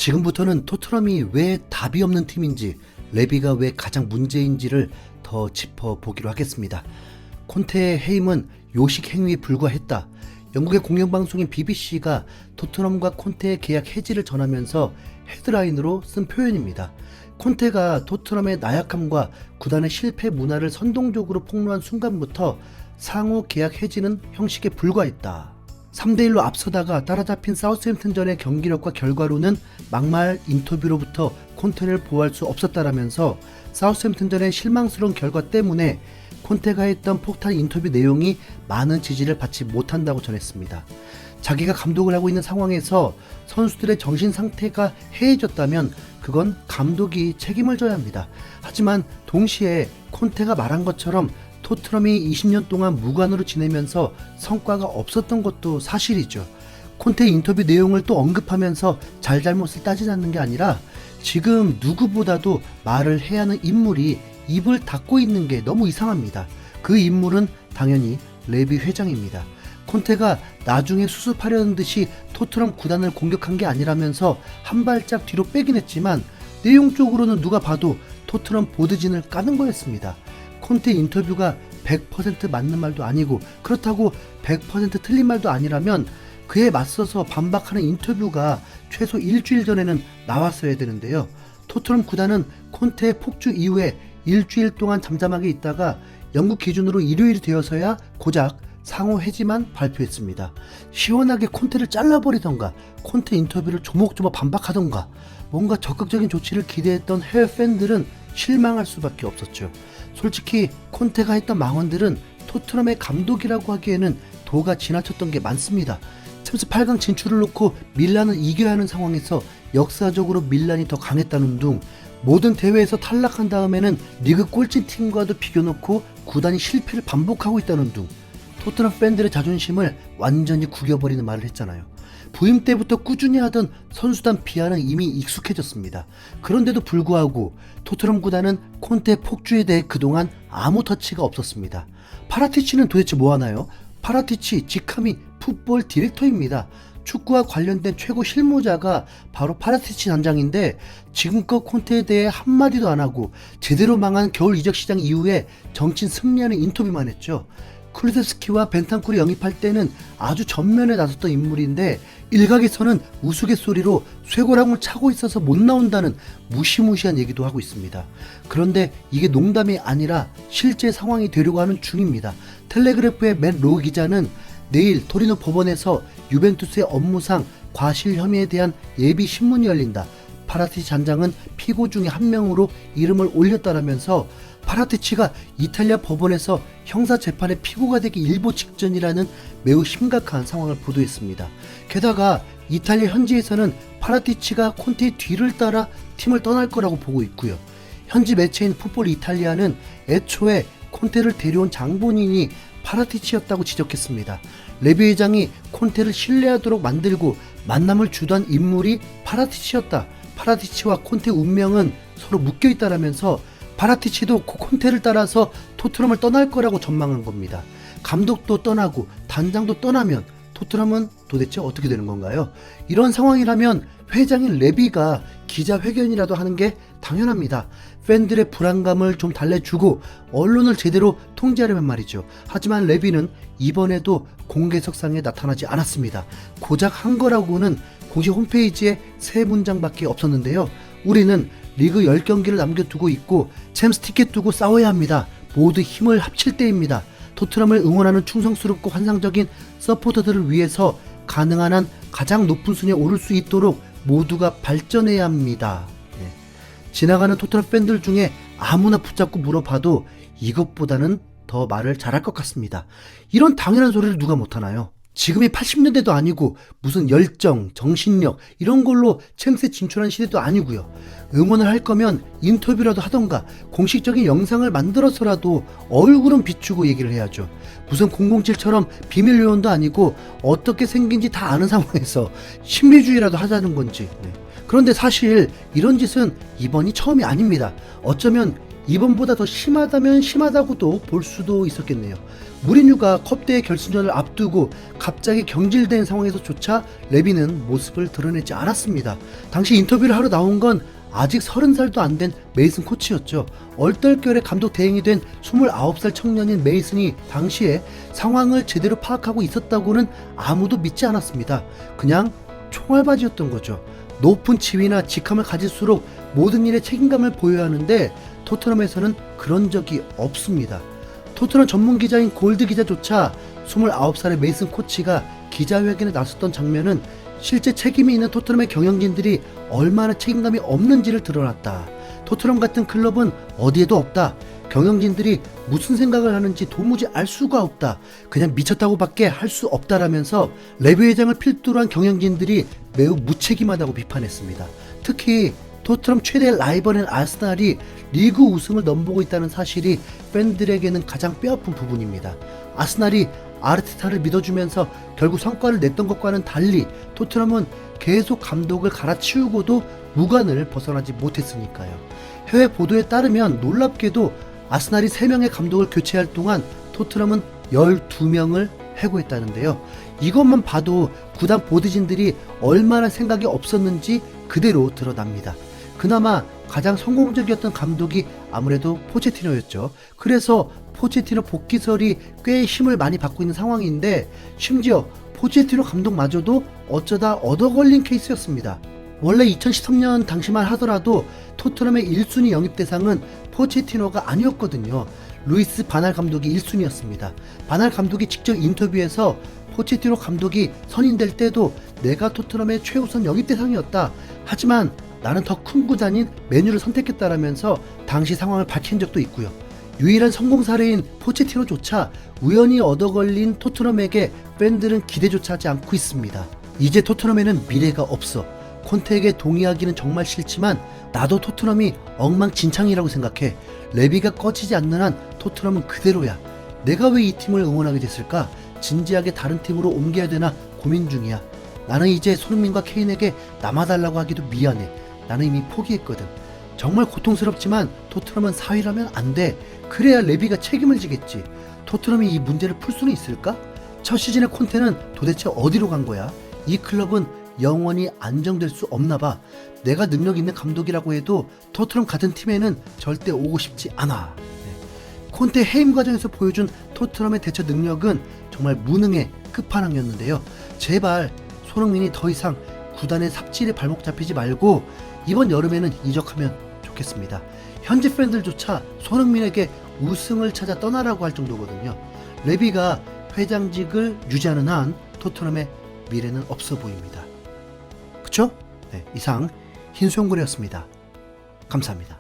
지금부터는 토트넘이 왜 답이 없는 팀인지, 레비가 왜 가장 문제인지를 더 짚어보기로 하겠습니다. 콘테의 해임은 요식 행위에 불과했다. 영국의 공영방송인 BBC가 토트넘과 콘테의 계약 해지를 전하면서 헤드라인으로 쓴 표현입니다. 콘테가 토트넘의 나약함과 구단의 실패 문화를 선동적으로 폭로한 순간부터 상호 계약 해지는 형식에 불과했다. 3대1로 앞서다가 따라잡힌 사우스햄튼전의 경기력과 결과로는 막말 인터뷰로부터 콘테를 보호할 수 없었다라면서 사우스햄튼전의 실망스러운 결과 때문에 콘테가 했던 폭탄 인터뷰 내용이 많은 지지를 받지 못한다고 전했습니다. 자기가 감독을 하고 있는 상황에서 선수들의 정신 상태가 해해졌다면 그건 감독이 책임을 져야 합니다. 하지만 동시에 콘테가 말한 것처럼 토트넘이 20년 동안 무관으로 지내면서 성과가 없었던 것도 사실이죠. 콘테 인터뷰 내용을 또 언급하면서 잘잘못을 따지지 않는 게 아니라 지금 누구보다도 말을 해야 하는 인물이 입을 닫고 있는 게 너무 이상합니다. 그 인물은 당연히 레비 회장입니다. 콘테가 나중에 수습하려는 듯이 토트넘 구단을 공격한 게 아니라면서 한 발짝 뒤로 빼긴 했지만 내용적으로는 누가 봐도 토트넘 보드진을 까는 거였습니다. 콘테 인터뷰가 100% 맞는 말도 아니고 그렇다고 100% 틀린 말도 아니라면 그에 맞서서 반박하는 인터뷰가 최소 일주일 전에는 나왔어야 되는데요. 토트넘 구단은 콘테의 폭주 이후에 일주일 동안 잠잠하게 있다가 영국 기준으로 일요일이 되어서야 고작 상호 해지만 발표했습니다. 시원하게 콘테를 잘라버리던가 콘테 인터뷰를 조목조목 반박하던가 뭔가 적극적인 조치를 기대했던 해외 팬들은 실망할 수밖에 없었죠. 솔직히 콘테가 했던 망언들은 토트넘의 감독이라고 하기에는 도가 지나쳤던 게 많습니다. 챔스 8강 진출을 놓고 밀란을 이겨야 하는 상황에서 역사적으로 밀란이 더 강했다는 둥, 모든 대회에서 탈락한 다음에는 리그 꼴찌 팀과도 비교놓고 구단이 실패를 반복하고 있다는 둥, 토트넘 팬들의 자존심을 완전히 구겨버리는 말을 했잖아요. 부임 때부터 꾸준히 하던 선수단 비하는 이미 익숙해졌습니다. 그런데도 불구하고 토트넘 구단은 콘테 폭주에 대해 그동안 아무 터치가 없었습니다. 파라티치는 도대체 뭐하나요? 파라티치 직함이 풋볼 디렉터입니다. 축구와 관련된 최고 실무자가 바로 파라티치 단장인데 지금껏 콘테에 대해 한마디도 안하고 제대로 망한 겨울 이적 시장 이후에 정친 승리하는 인터뷰만 했죠. 쿠르세스키와 벤탄쿠르 영입할 때는 아주 전면에 나섰던 인물인데 일각에서는 우스갯소리로 쇠고랑을 차고 있어서 못 나온다는 무시무시한 얘기도 하고 있습니다. 그런데 이게 농담이 아니라 실제 상황이 되려고 하는 중입니다. 텔레그래프의 맨 로우 기자는 내일 토리노 법원에서 유벤투스의 업무상 과실 혐의에 대한 예비 신문이 열린다. 파라티치 단장은 피고 중에 한 명으로 이름을 올렸다라면서 파라티치가 이탈리아 법원에서 형사재판의 피고가 되기 일보 직전이라는 매우 심각한 상황을 보도했습니다. 게다가 이탈리아 현지에서는 파라티치가 콘테의 뒤를 따라 팀을 떠날 거라고 보고 있고요. 현지 매체인 풋볼 이탈리아는 애초에 콘테를 데려온 장본인이 파라티치였다고 지적했습니다. 레비 회장이 콘테를 신뢰하도록 만들고 만남을 주도한 인물이 파라티치였다. 파라티치와 콘테 운명은 서로 묶여있다라면서 파라티치도 콘테를 따라서 토트넘을 떠날 거라고 전망한 겁니다. 감독도 떠나고 단장도 떠나면 토트넘은 도대체 어떻게 되는 건가요? 이런 상황이라면 회장인 레비가 기자회견이라도 하는 게 당연합니다. 팬들의 불안감을 좀 달래주고 언론을 제대로 통제하려면 말이죠. 하지만 레비는 이번에도 공개석상에 나타나지 않았습니다. 고작 한 거라고는 공식 홈페이지에 3문장밖에 없었는데요. 우리는 리그 10경기를 남겨두고 있고 챔스 티켓 두고 싸워야 합니다. 모두 힘을 합칠 때입니다. 토트넘을 응원하는 충성스럽고 환상적인 서포터들을 위해서 가능한 한 가장 높은 순위에 오를 수 있도록 모두가 발전해야 합니다. 네. 지나가는 토트넘 팬들 중에 아무나 붙잡고 물어봐도 이것보다는 더 말을 잘할 것 같습니다. 이런 당연한 소리를 누가 못하나요? 지금이 80년대도 아니고 무슨 열정, 정신력 이런 걸로 챔스에 진출한 시대도 아니고요. 응원을 할 거면 인터뷰라도 하던가 공식적인 영상을 만들어서라도 얼굴은 비추고 얘기를 해야죠. 무슨 007처럼 비밀 요원도 아니고 어떻게 생긴지 다 아는 상황에서 신비주의라도 하자는 건지. 네. 그런데 사실 이런 짓은 이번이 처음이 아닙니다. 어쩌면 이번보다 더 심하다면 심하다고도 볼 수도 있었겠네요. 무리뉴가 컵대회 결승전을 앞두고 갑자기 경질된 상황에서조차 레비는 모습을 드러내지 않았습니다. 당시 인터뷰를 하러 나온 건 아직 30살도 안 된 메이슨 코치였죠. 얼떨결에 감독 대행이 된 29살 청년인 메이슨이 당시에 상황을 제대로 파악하고 있었다고는 아무도 믿지 않았습니다. 그냥 총알바지였던 거죠. 높은 지위나 직함을 가질수록 모든 일에 책임감을 보여야 하는데 토트넘에서는 그런 적이 없습니다. 토트넘 전문 기자인 골드 기자조차 29살의 메이슨 코치가 기자회견에 나섰던 장면은 실제 책임이 있는 토트넘의 경영진들이 얼마나 책임감이 없는지를 드러났다. 토트넘 같은 클럽은 어디에도 없다. 경영진들이 무슨 생각을 하는지 도무지 알 수가 없다. 그냥 미쳤다고밖에 할 수 없다라면서 레비 회장을 필두로 한 경영진들이 매우 무책임하다고 비판했습니다. 특히 토트넘 최대 라이벌인 아스날이 리그 우승을 넘보고 있다는 사실이 팬들에게는 가장 뼈아픈 부분입니다. 아스날이 아르테타를 믿어주면서 결국 성과를 냈던 것과는 달리 토트넘은 계속 감독을 갈아치우고도 무관을 벗어나지 못했으니까요. 해외 보도에 따르면 놀랍게도 아스날이 3명의 감독을 교체할 동안 토트넘은 12명을 해고했다는데요. 이것만 봐도 구단 보드진들이 얼마나 생각이 없었는지 그대로 드러납니다. 그나마 가장 성공적이었던 감독이 아무래도 포체티노였죠. 그래서 포체티노 복귀설이 꽤 힘을 많이 받고 있는 상황인데 심지어 포체티노 감독마저도 어쩌다 얻어걸린 케이스였습니다. 원래 2013년 당시만 하더라도 토트넘의 1순위 영입 대상은 포체티노가 아니었거든요. 루이스 바날 감독이 1순위였습니다. 바날 감독이 직접 인터뷰에서 포체티노 감독이 선임될 때도 내가 토트넘의 최우선 영입 대상이었다. 하지만 나는 더 큰 구단인 맨유를 선택했다라면서 당시 상황을 밝힌 적도 있고요. 유일한 성공 사례인 포체티노조차 우연히 얻어걸린 토트넘에게 팬들은 기대조차 하지 않고 있습니다. 이제 토트넘에는 미래가 없어. 콘테에게 동의하기는 정말 싫지만 나도 토트넘이 엉망진창이라고 생각해. 레비가 꺼지지 않는 한 토트넘은 그대로야. 내가 왜 이 팀을 응원하게 됐을까? 진지하게 다른 팀으로 옮겨야 되나 고민 중이야. 나는 이제 손흥민과 케인에게 남아달라고 하기도 미안해. 나는 이미 포기했거든. 정말 고통스럽지만 토트넘은 4위라면 안 돼. 그래야 레비가 책임을 지겠지. 토트넘이 이 문제를 풀 수는 있을까? 첫 시즌의 콘테는 도대체 어디로 간 거야? 이 클럽은 영원히 안정될 수 없나 봐. 내가 능력 있는 감독이라고 해도 토트넘 같은 팀에는 절대 오고 싶지 않아. 콘테 해임 과정에서 보여준 토트넘의 대처 능력은 정말 무능의 끝판왕이었는데요. 제발 손흥민이 더 이상 구단의 삽질에 발목 잡히지 말고 이번 여름에는 이적하면 좋겠습니다. 현지 팬들조차 손흥민에게 우승을 찾아 떠나라고 할 정도거든요. 레비가 회장직을 유지하는 한 토트넘의 미래는 없어 보입니다. 그쵸? 네, 이상 흰수염고래였습니다. 감사합니다.